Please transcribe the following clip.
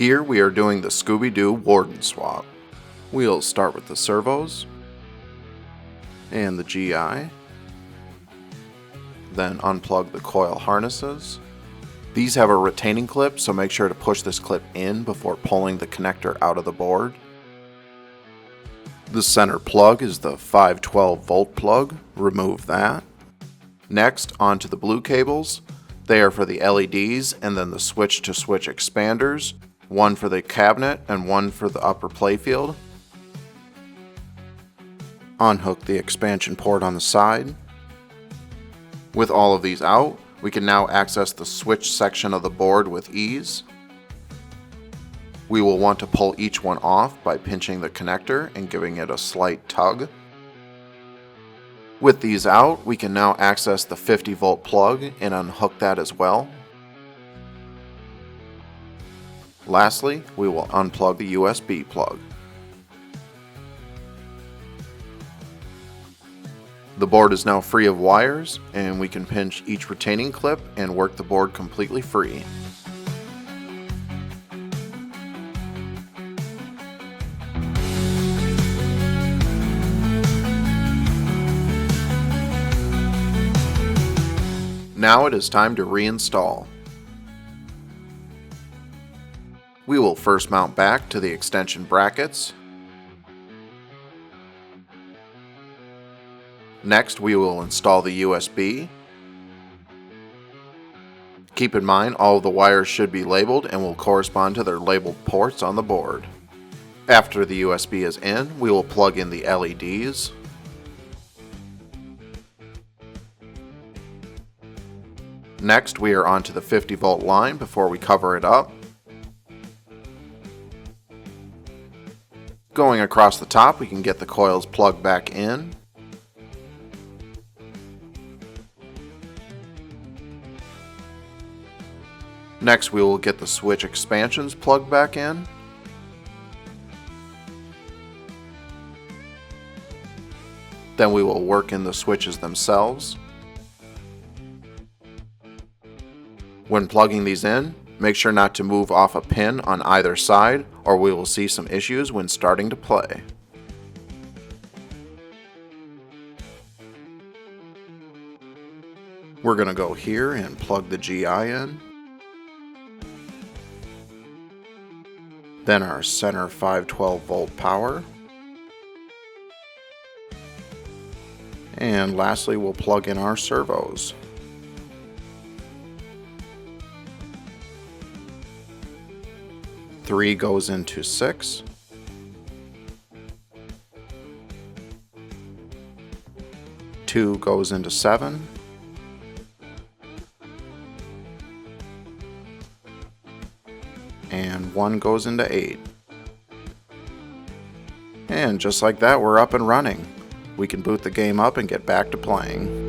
Here we are doing the ScoobyDoo Warden swap. We'll start with the servos and the GI, then unplug the coil harnesses. These have a retaining clip, so make sure to push this clip in before pulling the connector out of the board. The center plug is the 512 volt plug. Remove that. Next, onto the blue cables. They are for the LEDs and then the switch-to-switch expanders, one for the cabinet and one for the upper playfield. Unhook the expansion port on the side. With all of these out, we can now access the switch section of the board with ease. We will want to pull each one off by pinching the connector and giving it a slight tug. With these out, we can now access the 50 volt plug and unhook that as well. Lastly, we will unplug the USB plug. The board is now free of wires, and we can pinch each retaining clip and work the board completely free. Now it is time to reinstall. We will first mount back to the extension brackets. Next, we will install the USB. Keep in mind all of the wires should be labeled and will correspond to their labeled ports on the board. After the USB is in, we will plug in the LEDs. Next, we are onto the 50 volt line before we cover it up. Going across the top, we can get the coils plugged back in. Next, we will get the switch expansions plugged back in. Then we will work in the switches themselves. When plugging these in, make sure not to move off a pin on either side, or we will see some issues when starting to play. We're going to go here and plug the GI in. Then our center 512 volt power. And lastly, we'll plug in our servos. Three goes into 6. Two goes into 7. And 1 goes into 8. And just like that, we're up and running. We can boot the game up and get back to playing.